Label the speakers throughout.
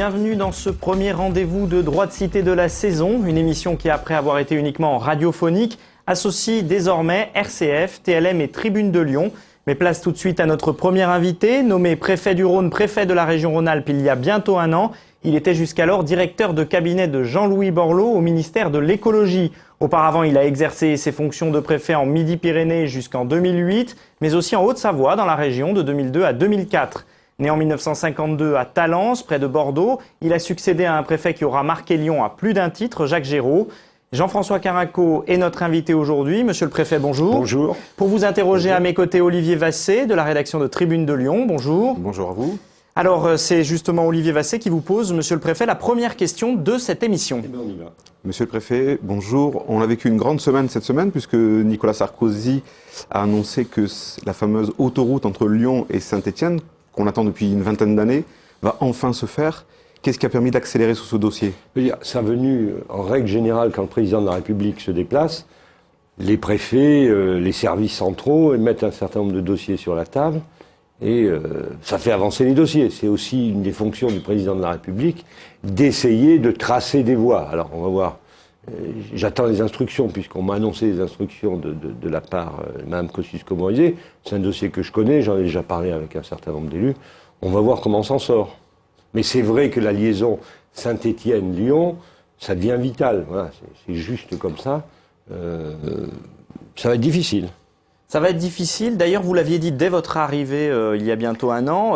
Speaker 1: bienvenue dans ce premier rendez-vous de Droit de Cité de la saison, une émission qui, après avoir été uniquement radiophonique, associe désormais RCF, TLM et Tribune de Lyon. Mais place tout de suite à notre premier invité, nommé préfet du Rhône, préfet de la région Rhône-Alpes il y a bientôt un an. Il était jusqu'alors directeur de cabinet de Jean-Louis Borloo au ministère de l'Écologie. Auparavant, il a exercé ses fonctions de préfet en Midi-Pyrénées jusqu'en 2008, mais aussi en Haute-Savoie dans la région de 2002 à 2004. Né en 1952 à Talence, près de Bordeaux, il a succédé à un préfet qui aura marqué Lyon à plus d'un titre, Jacques Géraud. Jean-François Carinco est notre invité aujourd'hui. Monsieur le préfet, bonjour.
Speaker 2: Bonjour.
Speaker 1: Pour vous interroger à mes côtés, Olivier Vassé de la rédaction de Tribune de Lyon. Bonjour.
Speaker 2: Bonjour à vous.
Speaker 1: Alors, c'est justement Olivier Vassé qui vous pose, monsieur le préfet, la première question de cette émission.
Speaker 2: Eh bien, on y va. Monsieur le préfet, bonjour. On a vécu une grande semaine cette semaine puisque Nicolas Sarkozy a annoncé que la fameuse autoroute entre Lyon et Saint-Étienne, qu'on attend depuis une vingtaine d'années, va enfin se faire. Qu'est-ce qui a permis d'accélérer sur ce dossier?
Speaker 3: Ça venu, en règle générale, quand le président de la République se déplace, les préfets, les services centraux mettent un certain nombre de dossiers sur la table et ça fait avancer les dossiers. C'est aussi une des fonctions du président de la République d'essayer de tracer des voies. Alors, on va voir. J'attends les instructions, puisqu'on m'a annoncé les instructions de la part de Mme Kosciusko-Morizet. C'est un dossier que je connais, j'en ai déjà parlé avec un certain nombre d'élus. On va voir comment on s'en sort. Mais c'est vrai que la liaison Saint-Étienne-Lyon, ça devient vital. Voilà, c'est juste comme ça. Ça va être difficile.
Speaker 1: Ça va être difficile. D'ailleurs, vous l'aviez dit dès votre arrivée il y a bientôt un an.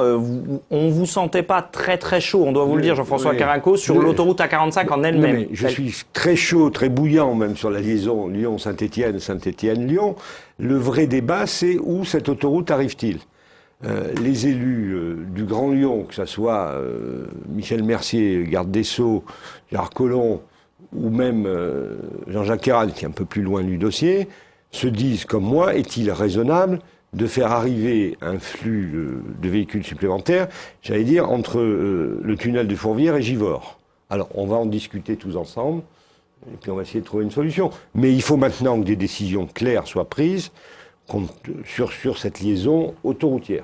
Speaker 1: On ne vous sentait pas très très chaud, on doit vous le dire, Jean-François Carinco, sur l'autoroute A45 en elle-même.
Speaker 3: Mais je suis très chaud, très bouillant même sur la liaison Lyon-Saint-Étienne, Saint-Étienne-Lyon. Le vrai débat, c'est où cette autoroute arrive-t-il? Les élus du Grand Lyon, que ce soit Michel Mercier, garde des Sceaux, Gérard Collomb, ou même Jean-Jacques Ayrault, qui est un peu plus loin du dossier, se disent comme moi, est-il raisonnable de faire arriver un flux de véhicules supplémentaires, j'allais dire, entre le tunnel de Fourvière et Givors. Alors, on va en discuter tous ensemble, et puis on va essayer de trouver une solution. Mais il faut maintenant que des décisions claires soient prises sur cette liaison autoroutière.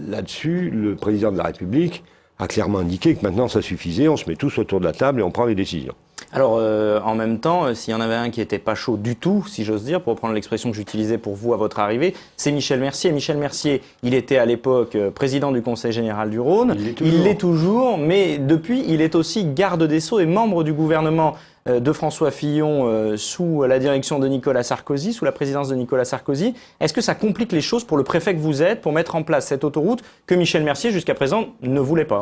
Speaker 3: Là-dessus, le président de la République a clairement indiqué que maintenant ça suffisait, on se met tous autour de la table et on prend les décisions.
Speaker 1: Alors, en même temps, s'il y en avait un qui n'était pas chaud du tout, si j'ose dire, pour reprendre l'expression que j'utilisais pour vous à votre arrivée, c'est Michel Mercier. Michel Mercier, il était à l'époque président du Conseil général du Rhône. Il l'est toujours, mais depuis, il est aussi garde des Sceaux et membre du gouvernement de François Fillon sous la direction de Nicolas Sarkozy, sous la présidence de Nicolas Sarkozy. Est-ce que ça complique les choses pour le préfet que vous êtes, pour mettre en place cette autoroute que Michel Mercier, jusqu'à présent, ne voulait pas?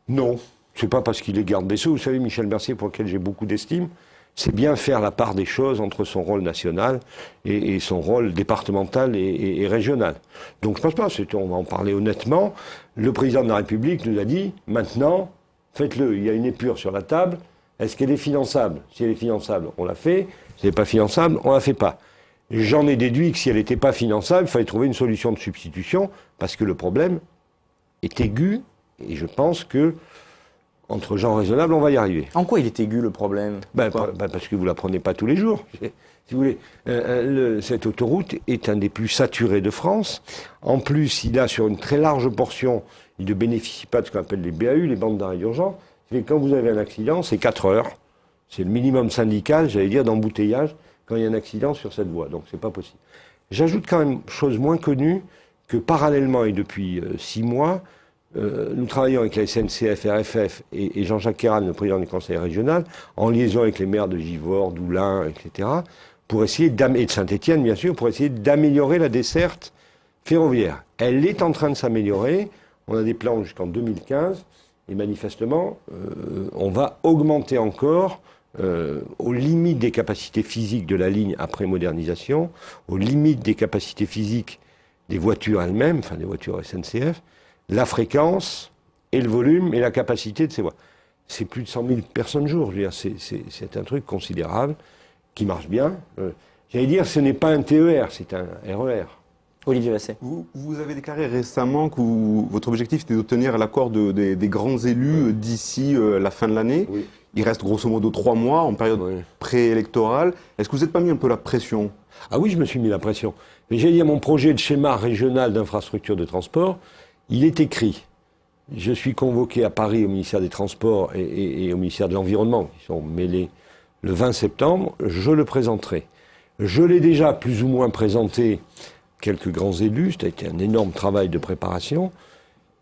Speaker 3: Non. C'est pas parce qu'il est garde des Sceaux. Vous savez, Michel Mercier, pour lequel j'ai beaucoup d'estime, c'est bien faire la part des choses entre son rôle national et son rôle départemental et régional. Donc je pense pas, on va en parler honnêtement. Le président de la République nous a dit, maintenant, faites-le. Il y a une épure sur la table. Est-ce qu'elle est finançable? Si elle est finançable, on la fait. Si elle n'est pas finançable, on la fait pas. J'en ai déduit que si elle n'était pas finançable, il fallait trouver une solution de substitution, parce que le problème est aigu, et je pense que entre gens raisonnables, on va y arriver.
Speaker 1: En quoi il est aigu, le problème?
Speaker 3: Parce que vous la prenez pas tous les jours. Si vous voulez, cette autoroute est un des plus saturés de France. En plus, il a sur une très large portion, il ne bénéficie pas de ce qu'on appelle les BAU, les bandes d'arrêt d'urgence. Et quand vous avez un accident, c'est 4 heures. C'est le minimum syndical, j'allais dire, d'embouteillage quand il y a un accident sur cette voie. Donc c'est pas possible. J'ajoute quand même, chose moins connue, que parallèlement et depuis 6 mois, nous travaillons avec la SNCF, RFF et Jean-Jacques Ayrault, le président du conseil régional, en liaison avec les maires de Givors, d'Oulin, etc., pour essayer et de Saint-Étienne, bien sûr, pour essayer d'améliorer la desserte ferroviaire. Elle est en train de s'améliorer. On a des plans jusqu'en 2015. Et manifestement, on va augmenter encore aux limites des capacités physiques de la ligne après modernisation, aux limites des capacités physiques des voitures elles-mêmes, enfin des voitures SNCF, la fréquence et le volume et la capacité de ces voies. C'est plus de 100 000 personnes jour. Je veux dire, c'est un truc considérable qui marche bien. J'allais dire, ce n'est pas un TER, c'est un RER.
Speaker 1: Olivier Vassé.
Speaker 2: Vous avez déclaré récemment que votre objectif était d'obtenir l'accord des grands élus d'ici la fin de l'année.
Speaker 3: Oui.
Speaker 2: Il reste grosso modo 3 mois en période préélectorale. Est-ce que vous n'êtes pas mis un peu la pression?
Speaker 3: Ah oui, je me suis mis la pression. Mais j'ai dit à mon projet de schéma régional d'infrastructure de transport, il est écrit Je suis convoqué à Paris au ministère des Transports et au ministère de l'Environnement, qui sont mêlés le 20 septembre. Je le présenterai. Je l'ai déjà plus ou moins présenté quelques grands élus. Ça a été un énorme travail de préparation.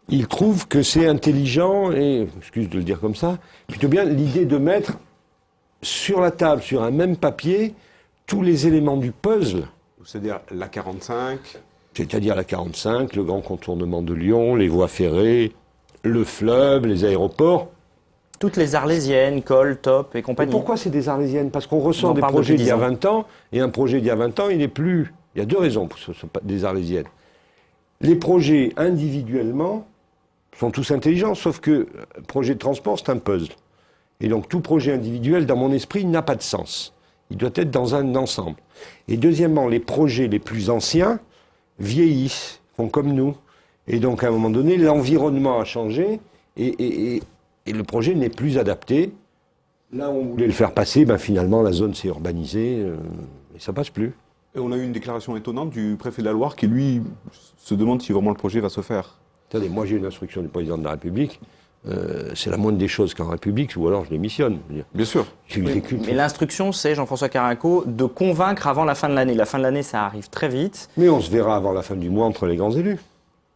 Speaker 3: Ils trouvent que c'est intelligent et, excuse de le dire comme ça, plutôt bien l'idée de mettre sur la table, sur un même papier, tous les éléments du puzzle.
Speaker 2: C'est-à-dire la 45.
Speaker 3: C'est-à-dire la 45, le grand contournement de Lyon, les voies ferrées, le fleuve, les aéroports.
Speaker 1: Toutes les arlésiennes, Col, Top et
Speaker 3: Et
Speaker 1: compagnie.
Speaker 3: pourquoi c'est des arlésiennes? Parce qu'on
Speaker 1: On
Speaker 3: ressort
Speaker 1: en
Speaker 3: des
Speaker 1: parle
Speaker 3: projets
Speaker 1: depuis
Speaker 3: d'il y a
Speaker 1: 10 ans.
Speaker 3: 20 ans, et un projet d'il y a 20 ans, il n'est plus. Il y a deux raisons pour des arlésiennes. Les projets individuellement sont tous intelligents, sauf que projet de transport, c'est un puzzle. Et donc tout projet individuel, dans mon esprit, n'a pas de sens. Il doit être dans un ensemble. Et deuxièmement, les projets les plus anciens vieillissent, font comme nous. Et donc à un moment donné, l'environnement a changé et le projet n'est plus adapté. Là où on voulait le faire passer, ben finalement la zone s'est urbanisée et ça passe plus.
Speaker 2: Et on a eu une déclaration étonnante du préfet de la Loire qui, lui, se demande si vraiment le projet va se faire.
Speaker 3: Attendez, moi j'ai une instruction du président de la République, c'est la moindre des choses qu'en République, ou alors je démissionne. Je veux dire.
Speaker 2: Bien sûr.
Speaker 3: J'exécute.
Speaker 1: Mais l'instruction, c'est, Jean-François Carinco, de convaincre avant la fin de l'année. La fin de l'année, ça arrive très vite.
Speaker 3: Mais on se verra avant la fin du mois entre les grands élus.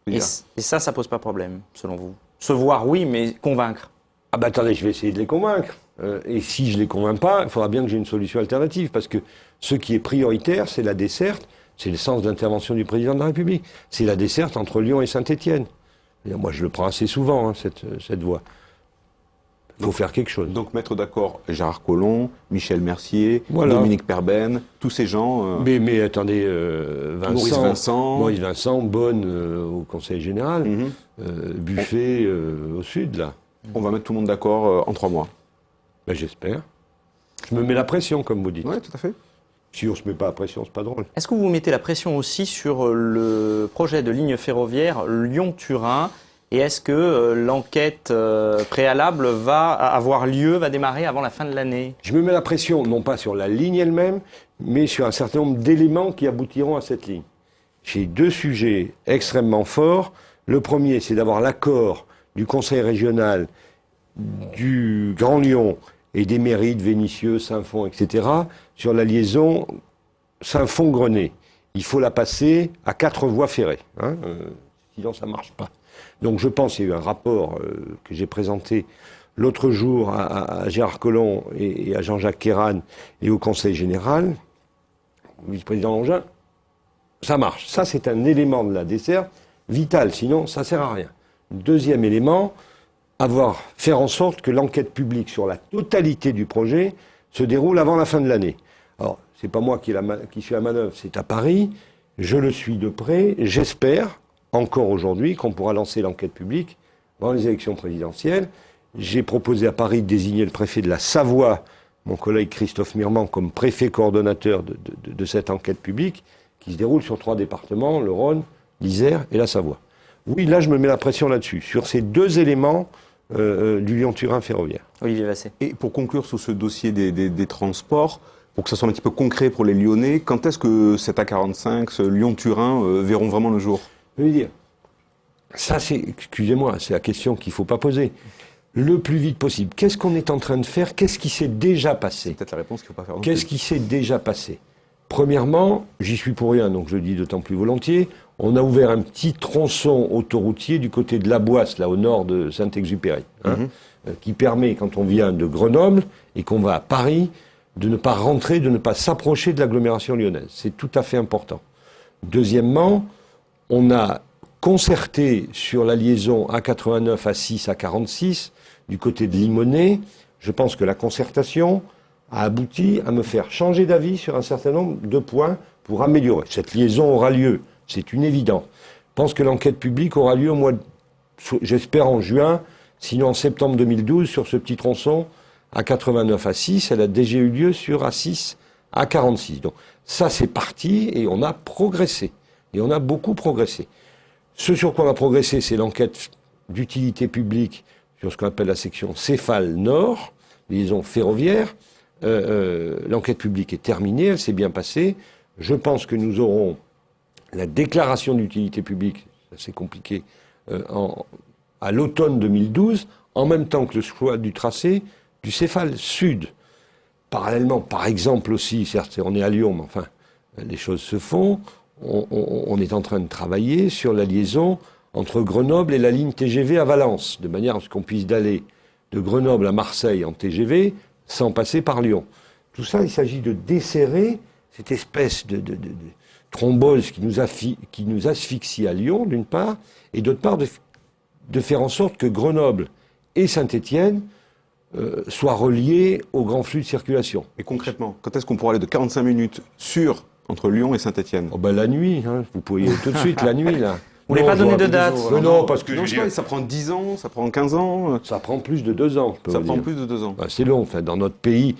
Speaker 1: Et ça pose pas problème, selon vous. Se voir, oui, mais convaincre.
Speaker 3: Ah ben attendez, je vais essayer de les convaincre. Et si je les convainc pas, il faudra bien que j'ai une solution alternative, parce que ce qui est prioritaire, c'est la desserte, c'est le sens d'intervention du président de la République. C'est la desserte entre Lyon et Saint-Étienne. Moi, je le prends assez souvent, hein, cette voie. Il faut faire quelque chose.
Speaker 2: Donc mettre d'accord Gérard Collomb, Michel Mercier,
Speaker 3: Voilà.
Speaker 2: Dominique Perben, tous ces gens.
Speaker 3: Mais attendez,
Speaker 2: Maurice Vincent.
Speaker 3: Bonne au Conseil général, Buffet au sud, là.
Speaker 2: On va mettre tout le monde d'accord en 3 mois.
Speaker 3: Ben, j'espère. Je me mets la pression, comme vous dites.
Speaker 2: Oui, tout à fait.
Speaker 3: Si on se met pas la pression, c'est pas drôle.
Speaker 1: Est-ce que vous mettez la pression aussi sur le projet de ligne ferroviaire Lyon-Turin? Et est-ce que l'enquête préalable va avoir lieu, va démarrer avant la fin de l'année?
Speaker 3: Je me mets la pression, non pas sur la ligne elle-même, mais sur un certain nombre d'éléments qui aboutiront à cette ligne. J'ai 2 sujets extrêmement forts. Le premier, c'est d'avoir l'accord du Conseil régional du Grand Lyon et des mairies de Vénissieux, Saint-Fond, etc., sur la liaison Saint-Fond-Grenay. Il faut la passer à 4 voies ferrées, hein, sinon ça ne marche pas. Donc je pense qu'il y a eu un rapport que j'ai présenté l'autre jour à Gérard Collomb et à Jean-Jacques Kéran et au Conseil général, au vice-président Longin, ça marche. Ça, c'est un élément de la desserte vital, sinon ça ne sert à rien. Deuxième élément, faire en sorte que l'enquête publique sur la totalité du projet se déroule avant la fin de l'année. Alors, c'est pas moi qui suis à manœuvre, c'est à Paris. Je le suis de près. J'espère, encore aujourd'hui, qu'on pourra lancer l'enquête publique avant les élections présidentielles. J'ai proposé à Paris de désigner le préfet de la Savoie, mon collègue Christophe Mirman, comme préfet coordonnateur de cette enquête publique qui se déroule sur 3 départements, le Rhône, l'Isère et la Savoie. Oui, là, je me mets la pression là-dessus, sur ces 2 éléments du Lyon-Turin ferroviaire.
Speaker 1: Olivier Vassé.
Speaker 2: Et pour conclure sur ce dossier des transports, pour que ça soit un petit peu concret pour les Lyonnais, quand est-ce que cet A45, ce Lyon-Turin, verront vraiment le jour?
Speaker 3: Je veux dire, ça excusez-moi, c'est la question qu'il ne faut pas poser. Le plus vite possible. Qu'est-ce qu'on est en train de faire? Qu'est-ce qui s'est déjà passé?
Speaker 2: C'est peut-être la réponse qu'il ne faut pas faire.
Speaker 3: Qu'est-ce qui s'est déjà passé? Premièrement, j'y suis pour rien, donc je le dis d'autant plus volontiers, on a ouvert un petit tronçon autoroutier du côté de la Boisse, là au nord de Saint-Exupéry, qui permet, quand on vient de Grenoble et qu'on va à Paris, de ne pas rentrer, de ne pas s'approcher de l'agglomération lyonnaise. C'est tout à fait important. Deuxièmement, on a concerté sur la liaison A89, A6, A46, du côté de Limonest. Je pense que la concertation a abouti à me faire changer d'avis sur un certain nombre de points pour améliorer. Cette liaison aura lieu, c'est une évidence. Je pense que l'enquête publique aura lieu au mois j'espère en juin, sinon en septembre 2012, sur ce petit tronçon A89, A6. Elle a déjà eu lieu sur A6, A46. Donc ça, c'est parti et on a progressé. Et on a beaucoup progressé. Ce sur quoi on a progressé, c'est l'enquête d'utilité publique sur ce qu'on appelle la section Céphale Nord, liaison ferroviaire. L'enquête publique est terminée, elle s'est bien passée. Je pense que nous aurons la déclaration d'utilité publique, c'est compliqué, à l'automne 2012, en même temps que le choix du tracé du Céphale Sud. Parallèlement, par exemple aussi, certes on est à Lyon, mais enfin, les choses se font, on est en train de travailler sur la liaison entre Grenoble et la ligne TGV à Valence, de manière à ce qu'on puisse aller de Grenoble à Marseille en TGV sans passer par Lyon. Tout ça, il s'agit de desserrer cette espèce de thrombose qui nous asphyxie à Lyon, d'une part, et d'autre part, de faire en sorte que Grenoble et Saint-Étienne soient reliés au grand flux de circulation.
Speaker 2: Et concrètement, quand est-ce qu'on pourra aller de 45 minutes entre Lyon et Saint-Étienne?
Speaker 3: Oh ben la nuit, hein, vous pourriez tout de suite, la nuit, là.
Speaker 1: Vous voulez pas donner de date?
Speaker 3: Non, parce que
Speaker 2: non, je sais pas, ça prend 10 ans, ça prend 15 ans.
Speaker 3: Ça prend plus de 2 ans, je peux
Speaker 2: Ça
Speaker 3: vous
Speaker 2: prend
Speaker 3: dire.
Speaker 2: plus de 2 ans.
Speaker 3: Ben, c'est long, enfin, dans notre pays,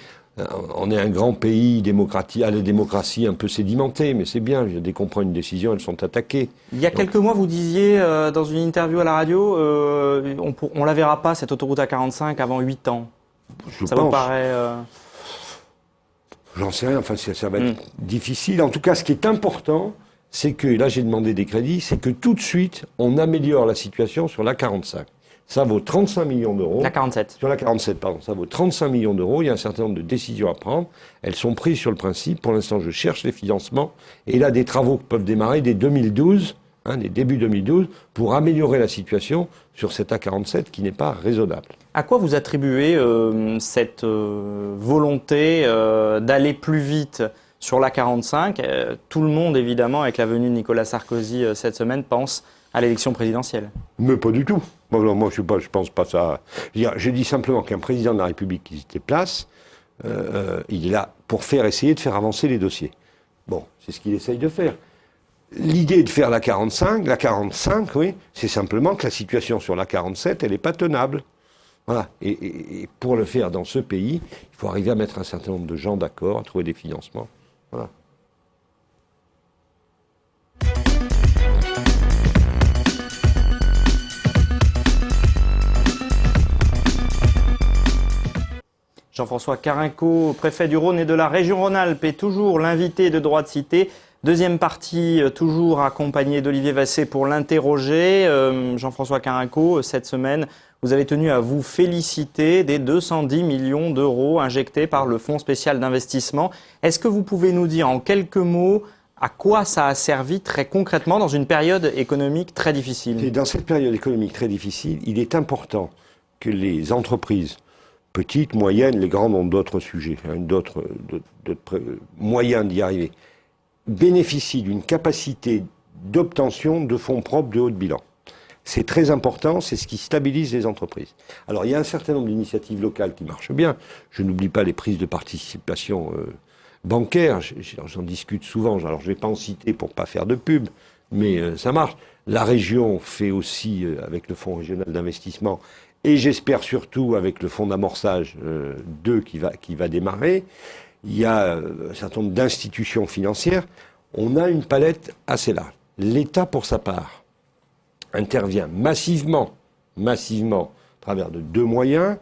Speaker 3: on est un grand pays démocratique, à la démocratie un peu sédimentée, mais c'est bien, dès qu'on prend une décision, elles sont attaquées.
Speaker 1: Il y a quelques mois, vous disiez dans une interview à la radio, on la verra pas, cette autoroute A45, avant 8 ans. Ça vous paraît...
Speaker 3: J'en sais rien, enfin ça va être difficile. En tout cas, ce qui est important, c'est que, là j'ai demandé des crédits, c'est que tout de suite, on améliore la situation sur la 45. Ça vaut 35 millions d'euros.
Speaker 1: La 47.
Speaker 3: Sur la 47, pardon. Ça vaut 35 millions d'euros. Il y a un certain nombre de décisions à prendre. Elles sont prises sur le principe. Pour l'instant, je cherche les financements. Et là, des travaux qui peuvent démarrer dès 2012, dès début 2012, pour améliorer la situation sur cette A47 qui n'est pas raisonnable.
Speaker 1: À quoi vous attribuez cette volonté d'aller plus vite sur la 45 Tout le monde, évidemment, avec la venue de Nicolas Sarkozy cette semaine, pense à l'élection présidentielle.
Speaker 3: Mais pas du tout. Moi, je pense pas ça. Je dis simplement qu'un président de la République qui se déplace, il est là pour essayer de faire avancer les dossiers. Bon, c'est ce qu'il essaye de faire. L'idée de faire la 45, oui, c'est simplement que la situation sur la 47, elle n'est pas tenable. Voilà. Et pour le faire dans ce pays, il faut arriver à mettre un certain nombre de gens d'accord, à trouver des financements. Voilà.
Speaker 1: Jean-François Carenco, préfet du Rhône et de la région Rhône-Alpes, est toujours l'invité de Droit de Cité. Deuxième partie, toujours accompagné d'Olivier Vassé pour l'interroger. Jean-François Carenco, cette semaine, vous avez tenu à vous féliciter des 210 millions d'euros injectés par le Fonds spécial d'investissement. Est-ce que vous pouvez nous dire en quelques mots à quoi ça a servi très concrètement dans une période économique très difficile?
Speaker 3: Et dans cette période économique très difficile, il est important que les entreprises, petites, moyennes, les grandes ont d'autres sujets, d'autres moyens d'y arriver, bénéficient d'une capacité d'obtention de fonds propres de haut de bilan. C'est très important, c'est ce qui stabilise les entreprises. Alors, il y a un certain nombre d'initiatives locales qui marchent bien. Je n'oublie pas les prises de participation bancaire. J'en discute souvent. Alors, je ne vais pas en citer pour ne pas faire de pub, mais ça marche. La région fait aussi, avec le Fonds régional d'investissement, et j'espère surtout avec le fonds d'amorçage 2 qui va démarrer. Il y a un certain nombre d'institutions financières. On a une palette assez large. L'État, pour sa part, intervient massivement, à travers de 2 moyens,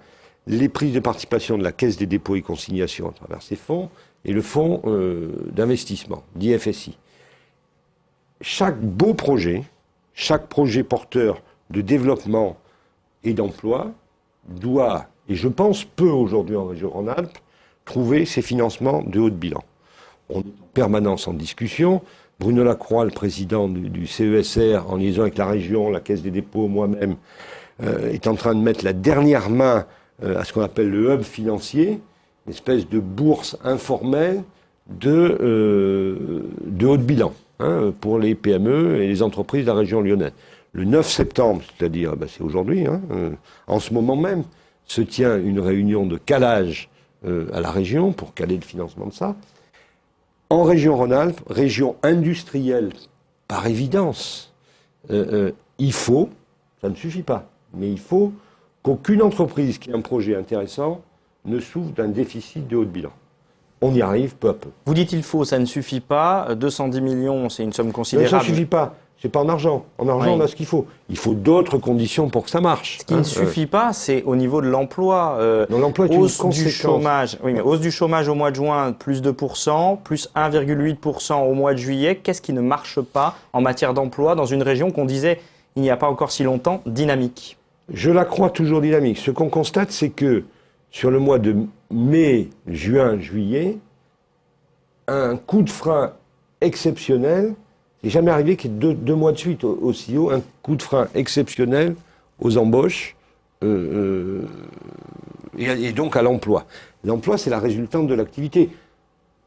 Speaker 3: les prises de participation de la Caisse des dépôts et consignations à travers ces fonds, et le fonds d'investissement, d'IFSI. Chaque beau projet, chaque projet porteur de développement et d'emploi doit, et je pense peut aujourd'hui en région Rhône-Alpes, trouver ses financements de haut de bilan. On est en permanence en discussion. Bruno Lacroix, le président du CESR, en liaison avec la région, la Caisse des dépôts, moi-même, est en train de mettre la dernière main à ce qu'on appelle le hub financier, une espèce de bourse informelle de haut de bilan pour les PME et les entreprises de la région lyonnaise. Le 9 septembre, c'est-à-dire c'est aujourd'hui, en ce moment même, se tient une réunion de calage à la région pour caler le financement de ça. En région Rhône-Alpes, région industrielle par évidence, il faut, ça ne suffit pas, mais il faut qu'aucune entreprise qui a un projet intéressant ne souffre d'un déficit de haut de bilan. On y arrive peu à peu.
Speaker 1: Vous dites il faut, ça ne suffit pas. 210 millions, c'est une somme
Speaker 3: Mais
Speaker 1: considérable.
Speaker 3: ça ne suffit pas. C'est pas en argent. En argent,
Speaker 1: Oui.
Speaker 3: on a ce qu'il faut. Il faut d'autres conditions pour que ça marche.
Speaker 1: Ce qui ne suffit pas, c'est au niveau de l'emploi.
Speaker 3: Non, l'emploi est une
Speaker 1: Hausse du
Speaker 3: conséquence.
Speaker 1: chômage. Oui, mais hausse du chômage au mois de juin, plus 2%, plus 1,8% au mois de juillet. Qu'est-ce qui ne marche pas en matière d'emploi dans une région qu'on disait, il n'y a pas encore si longtemps, dynamique?
Speaker 3: Je la crois toujours dynamique. Ce qu'on constate, c'est que sur le mois de mai, juin, juillet, un coup de frein exceptionnel, c'est jamais arrivé qu'il y ait deux mois de suite aussi haut, un coup de frein exceptionnel aux embauches et donc à l'emploi. L'emploi, c'est la résultante de l'activité.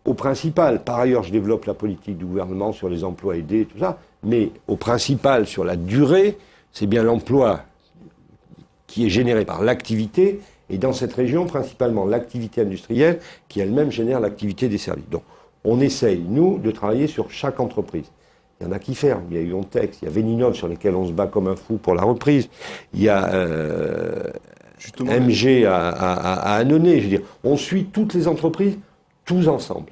Speaker 3: Au principal, par ailleurs, je développe la politique du gouvernement sur les emplois aidés et tout ça, mais au principal, sur la durée, c'est bien l'emploi qui est généré par l'activité, et dans cette région, principalement l'activité industrielle, qui elle-même génère l'activité des services. Donc, on essaye, nous, de travailler sur chaque entreprise. Il y en a qui ferment. Il y a Iontex, il y a Véninov sur lesquels on se bat comme un fou pour la reprise. Il y a MG à Annonay. Je veux dire, on suit toutes les entreprises, tous ensemble.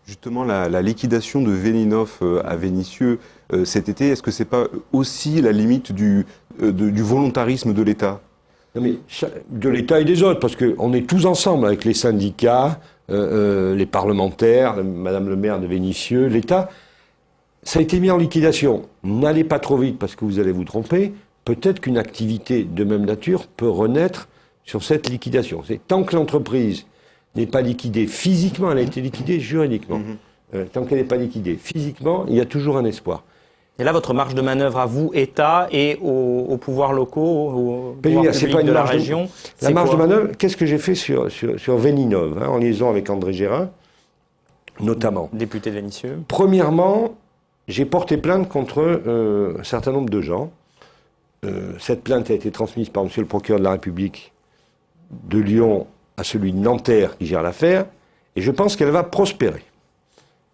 Speaker 2: Justement, la liquidation de Véninov à Vénissieux cet été, est-ce que c'est pas aussi la limite du volontarisme de l'État?
Speaker 3: Non mais de l'État et des autres, parce qu'on est tous ensemble avec les syndicats, les parlementaires, Madame le maire de Vénissieux, l'État. Ça a été mis en liquidation. N'allez pas trop vite parce que vous allez vous tromper. Peut-être qu'une activité de même nature peut renaître sur cette liquidation. C'est tant que l'entreprise n'est pas liquidée physiquement, elle a été liquidée juridiquement. Tant qu'elle n'est pas liquidée physiquement, il y a toujours un espoir.
Speaker 1: Et là, votre marge de manœuvre à vous, État, et aux pouvoirs locaux, aux pouvoirs publics de la région,
Speaker 3: la marge de manœuvre, qu'est-ce que j'ai fait sur Véninov, en liaison avec André Gérin, notamment.
Speaker 1: Député de Vénissieux.
Speaker 3: Premièrement, j'ai porté plainte contre un certain nombre de gens. Cette plainte a été transmise par monsieur le procureur de la République de Lyon à celui de Nanterre qui gère l'affaire, et je pense qu'elle va prospérer.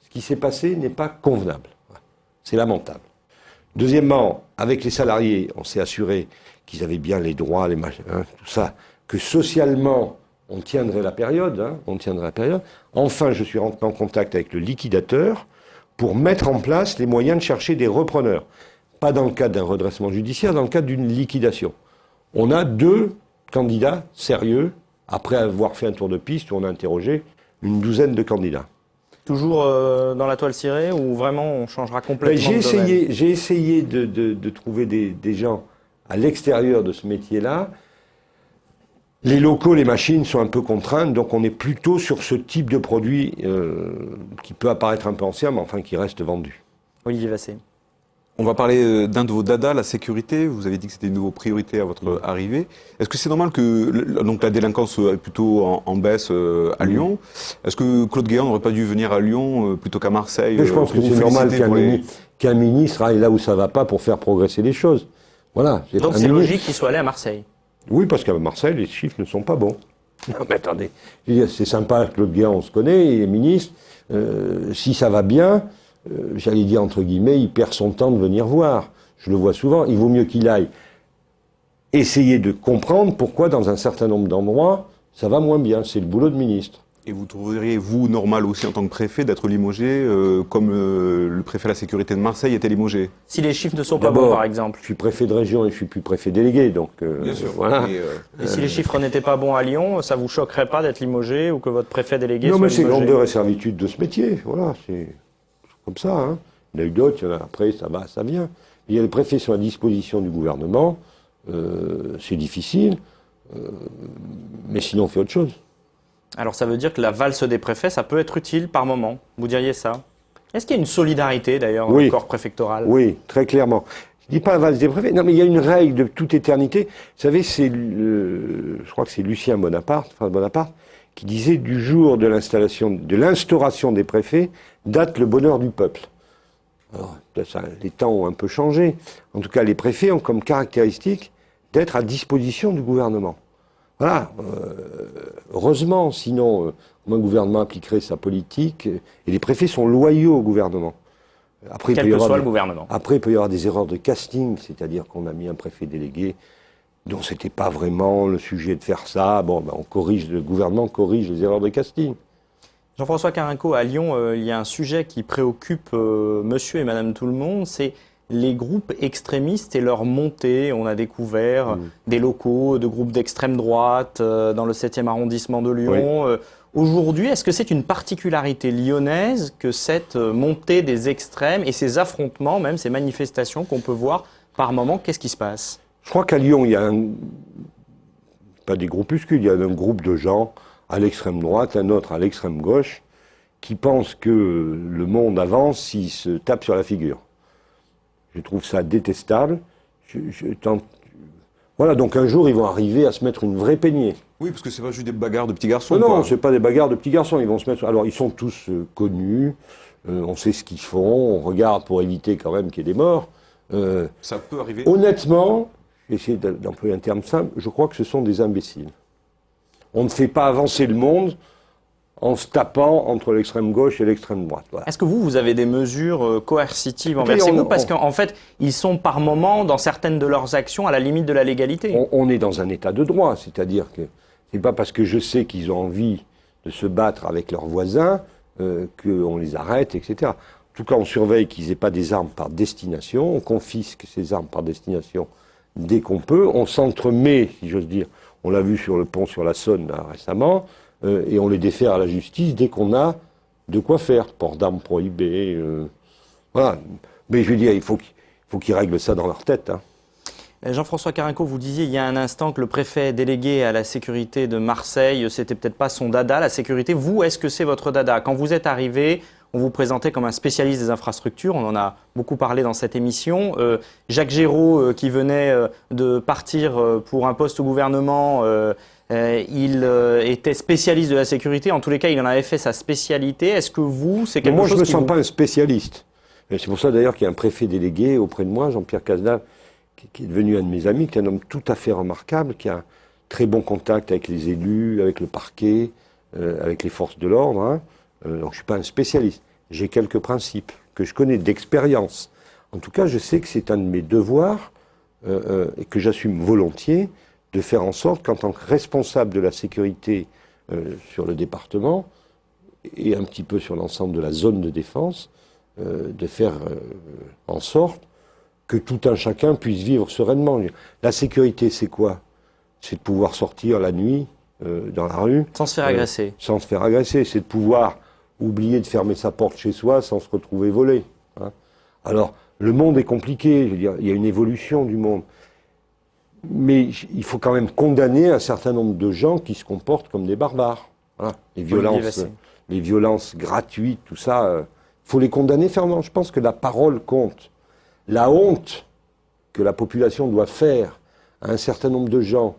Speaker 3: Ce qui s'est passé n'est pas convenable. C'est lamentable. Deuxièmement, avec les salariés, on s'est assuré qu'ils avaient bien les droits, les machins, tout ça, que socialement, on tiendrait la période. Enfin, je suis rentré en contact avec le liquidateur pour mettre en place les moyens de chercher des repreneurs. Pas dans le cadre d'un redressement judiciaire, dans le cadre d'une liquidation. On a 2 candidats sérieux, après avoir fait un tour de piste où on a interrogé une douzaine de candidats.
Speaker 1: Toujours dans la toile cirée ou vraiment on changera complètement de domaine?
Speaker 3: J'ai essayé de trouver des gens à l'extérieur de ce métier-là. Les locaux, les machines sont un peu contraintes, donc on est plutôt sur ce type de produit qui peut apparaître un peu ancien, mais enfin qui reste vendu.
Speaker 1: Olivier Vassé.
Speaker 2: On va parler d'un de vos dadas, la sécurité. Vous avez dit que c'était une de vos priorités à votre arrivée. Est-ce que c'est normal que donc la délinquance soit plutôt en baisse à Lyon? Est-ce que Claude Guéant n'aurait pas dû venir à Lyon plutôt qu'à Marseille?
Speaker 3: Je pense que c'est normal qu'un ministre aille là où ça va pas pour faire progresser les choses. Voilà.
Speaker 1: Donc c'est logique qu'il soit allé à Marseille?
Speaker 3: Oui, parce qu'à Marseille, les chiffres ne sont pas bons. Non, mais attendez, c'est sympa, Claude Guéant, on se connaît, il est ministre. Si ça va bien... j'allais dire entre guillemets, il perd son temps de venir voir. Je le vois souvent. Il vaut mieux qu'il aille essayer de comprendre pourquoi dans un certain nombre d'endroits, ça va moins bien. C'est le boulot de ministre.
Speaker 2: Et vous trouveriez, vous, normal aussi en tant que préfet, d'être limogé comme le préfet de la sécurité de Marseille était limogé?
Speaker 1: Si les chiffres ne sont pas bons, par exemple.
Speaker 3: Je suis préfet de région et je suis plus préfet délégué, donc
Speaker 2: bien sûr.
Speaker 3: Voilà.
Speaker 1: Et si les chiffres n'étaient pas bons à Lyon, ça vous choquerait pas d'être limogé ou que votre préfet délégué soit
Speaker 3: limogé? Non, mais c'est grandeur et servitude de ce métier. Voilà, c'est comme ça. Il y en a eu d'autres, il y en a après, ça va, ça vient. Il y a les préfets sont à disposition du gouvernement, c'est difficile, mais sinon on fait autre chose.
Speaker 1: Alors ça veut dire que la valse des préfets, ça peut être utile par moment, vous diriez ça? Est-ce qu'il y a une solidarité d'ailleurs dans le corps préfectoral?
Speaker 3: Oui, très clairement. Je dis pas la valse des préfets, non mais il y a une règle de toute éternité. Vous savez, je crois que c'est Lucien Bonaparte, qui disait du jour de l'instauration des préfets, date le bonheur du peuple. Alors, les temps ont un peu changé. En tout cas, les préfets ont comme caractéristique d'être à disposition du gouvernement. Voilà. Heureusement, sinon, un gouvernement appliquerait sa politique, et les préfets sont loyaux au gouvernement. Après,
Speaker 1: quel que soit le gouvernement.
Speaker 3: Après, il peut y avoir des erreurs de casting, c'est-à-dire qu'on a mis un préfet délégué dont c'était pas vraiment le sujet de faire ça. Bon, ben, le gouvernement corrige les erreurs de casting.
Speaker 1: Jean-François Carinco, à Lyon, il y a un sujet qui préoccupe monsieur et madame tout le monde, c'est les groupes extrémistes et leur montée. On a découvert des locaux de groupes d'extrême droite dans le 7e arrondissement de Lyon. Oui. Aujourd'hui, est-ce que c'est une particularité lyonnaise que cette montée des extrêmes et ces affrontements, même ces manifestations qu'on peut voir par moment, qu'est-ce qui se passe?
Speaker 3: Je crois qu'à Lyon, il y a pas des groupuscules, il y a un groupe de gens à l'extrême droite, un autre à l'extrême gauche, qui pensent que le monde avance s'ils se tapent sur la figure. Je trouve ça détestable. Voilà, donc un jour, ils vont arriver à se mettre une vraie peignée.
Speaker 2: Oui, parce que c'est pas juste des bagarres de petits garçons.
Speaker 3: Non, c'est pas des bagarres de petits garçons. Ils vont se mettre. Alors, ils sont tous connus. On sait ce qu'ils font. On regarde pour éviter quand même qu'il y ait des morts.
Speaker 2: Ça peut arriver.
Speaker 3: Honnêtement, j'essaie d'employer un terme simple. Je crois que ce sont des imbéciles. On ne fait pas avancer le monde en se tapant entre l'extrême gauche et l'extrême droite. Voilà.
Speaker 1: Est-ce que vous avez des mesures coercitives envers ces groupes? Parce qu'en fait, ils sont par moment, dans certaines de leurs actions, à la limite de la légalité.
Speaker 3: On est dans un état de droit, c'est-à-dire que c'est pas parce que je sais qu'ils ont envie de se battre avec leurs voisins qu'on les arrête, etc. En tout cas, on surveille qu'ils n'aient pas des armes par destination, on confisque ces armes par destination dès qu'on peut, on s'entremet, si j'ose dire, on l'a vu sur le pont sur la Saône là, récemment, et on les défère à la justice dès qu'on a de quoi faire. Port d'armes prohibées, voilà. Mais je veux dire, il faut qu'ils règlent ça dans leur tête. Hein.
Speaker 1: Jean-François Carenco, vous disiez il y a un instant que le préfet délégué à la sécurité de Marseille, c'était peut-être pas son dada, la sécurité. Vous, est-ce que c'est votre dada? Quand vous êtes arrivé, on vous présentait comme un spécialiste des infrastructures, on en a beaucoup parlé dans cette émission. Jacques Géraud, qui venait de partir pour un poste au gouvernement, il était spécialiste de la sécurité. En tous les cas, il en avait fait sa spécialité. Est-ce que vous, c'est quelque chose
Speaker 3: Moi, je ne me sens pas un spécialiste. Et c'est pour ça d'ailleurs qu'il y a un préfet délégué auprès de moi, Jean-Pierre Cazenave, qui est devenu un de mes amis, qui est un homme tout à fait remarquable, qui a un très bon contact avec les élus, avec le parquet, avec les forces de l'ordre. Hein. Donc je ne suis pas un spécialiste. J'ai quelques principes que je connais d'expérience. En tout cas, je sais que c'est un de mes devoirs et que j'assume volontiers de faire en sorte qu'en tant que responsable de la sécurité sur le département et un petit peu sur l'ensemble de la zone de défense, de faire en sorte que tout un chacun puisse vivre sereinement. La sécurité, c'est quoi? C'est de pouvoir sortir la nuit dans la rue.
Speaker 1: Sans se faire agresser.
Speaker 3: Sans se faire agresser. C'est de pouvoir oublier de fermer sa porte chez soi sans se retrouver volé. Hein. Alors, le monde est compliqué. Je veux dire, il y a une évolution du monde. Mais il faut quand même condamner un certain nombre de gens qui se comportent comme des barbares. Voilà. Les violences gratuites, tout ça, il faut les condamner fermement. Je pense que la parole compte. La honte que la population doit faire à un certain nombre de gens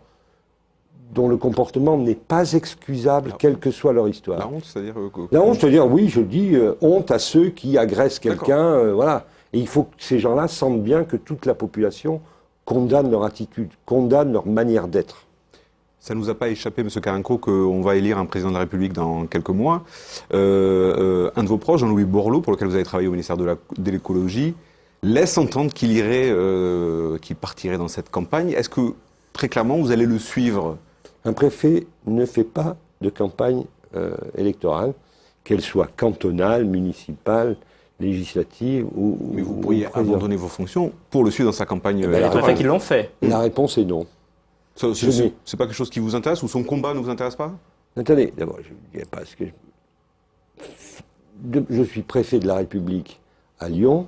Speaker 3: dont le comportement n'est pas excusable, quelle que soit leur histoire.
Speaker 2: La honte, c'est-à-dire
Speaker 3: La honte, c'est-à-dire, oui, je dis honte à ceux qui agressent quelqu'un, voilà. Et il faut que ces gens-là sentent bien que toute la population condamne leur attitude, condamne leur manière d'être.
Speaker 2: Ça ne nous a pas échappé, M. Carenco, qu'on va élire un président de la République dans quelques mois. Un de vos proches, Jean-Louis Borloo, pour lequel vous avez travaillé au ministère de l'écologie, laisse entendre qu'il qu'il partirait dans cette campagne. Est-ce que, très clairement, vous allez le suivre?
Speaker 3: Un préfet ne fait pas de campagne électorale, qu'elle soit cantonale, municipale, législative ou...
Speaker 2: Mais vous pourriez abandonner vos fonctions pour le suivre dans sa campagne
Speaker 1: électorale. Les préfets qui l'ont fait.
Speaker 3: La réponse est non.
Speaker 2: C'est pas quelque chose qui vous intéresse ou son combat ne vous intéresse pas?
Speaker 3: Attendez, d'abord, je ne dis pas ce que... Je suis préfet de la République à Lyon.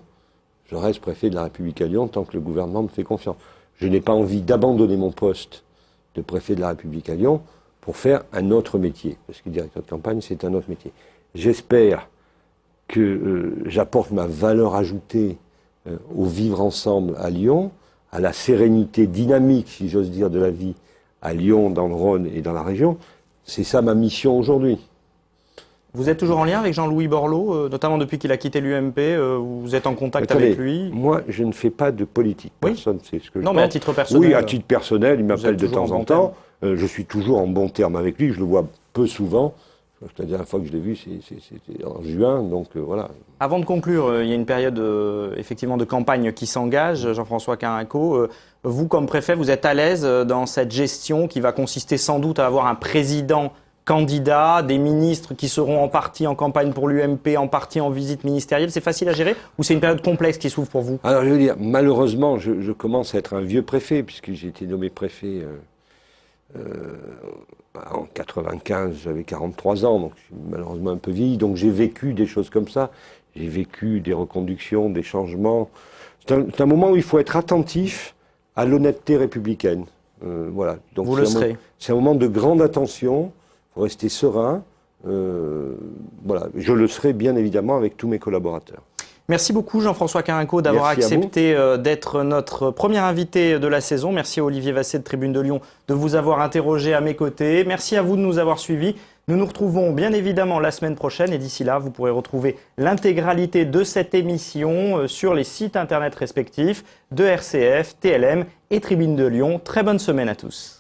Speaker 3: Je reste préfet de la République à Lyon tant que le gouvernement me fait confiance. Je n'ai pas envie d'abandonner mon poste de préfet de la République à Lyon pour faire un autre métier. Parce que directeur de campagne, c'est un autre métier. J'espère que j'apporte ma valeur ajoutée au vivre ensemble à Lyon, à la sérénité dynamique, si j'ose dire, de la vie à Lyon, dans le Rhône et dans la région. C'est ça ma mission aujourd'hui.
Speaker 1: Vous êtes toujours en lien avec Jean-Louis Borloo, notamment depuis qu'il a quitté l'UMP, vous êtes en contact
Speaker 3: Attendez,
Speaker 1: avec lui?
Speaker 3: Moi, je ne fais pas de politique.
Speaker 1: Oui.
Speaker 3: Personne ne sait ce que je
Speaker 1: Non,
Speaker 3: pense.
Speaker 1: mais à titre personnel.
Speaker 3: Oui, à titre personnel, il m'appelle de temps en temps.
Speaker 1: Terme.
Speaker 3: Je suis toujours en bon terme avec lui. Je le vois peu souvent. La dernière fois que je l'ai vu, c'était en juin, donc voilà.
Speaker 1: Avant de conclure, il y a une période effectivement de campagne qui s'engage. Jean-François Carenco, vous comme préfet, vous êtes à l'aise dans cette gestion qui va consister sans doute à avoir un président candidat, des ministres qui seront en partie en campagne pour l'UMP, en partie en visite ministérielle. C'est facile à gérer ou c'est une période complexe qui s'ouvre pour vous?
Speaker 3: Alors je veux dire, malheureusement, je commence à être un vieux préfet puisque j'ai été nommé préfet en 95, j'avais 43 ans, donc je suis malheureusement un peu vieilli. Donc j'ai vécu des choses comme ça. J'ai vécu des reconductions, des changements. C'est un moment où il faut être attentif à l'honnêteté républicaine. Voilà. Donc
Speaker 1: Vous le serez.
Speaker 3: C'est un moment de grande attention. Il faut rester serein. Voilà. Je le serai bien évidemment avec tous mes collaborateurs.
Speaker 1: Merci beaucoup Jean-François Carinco d'avoir accepté d'être notre premier invité de la saison. Merci à Olivier Vassé de Tribune de Lyon de vous avoir interrogé à mes côtés. Merci à vous de nous avoir suivis. Nous nous retrouvons bien évidemment la semaine prochaine et d'ici là, vous pourrez retrouver l'intégralité de cette émission sur les sites internet respectifs de RCF, TLM et Tribune de Lyon. Très bonne semaine à tous.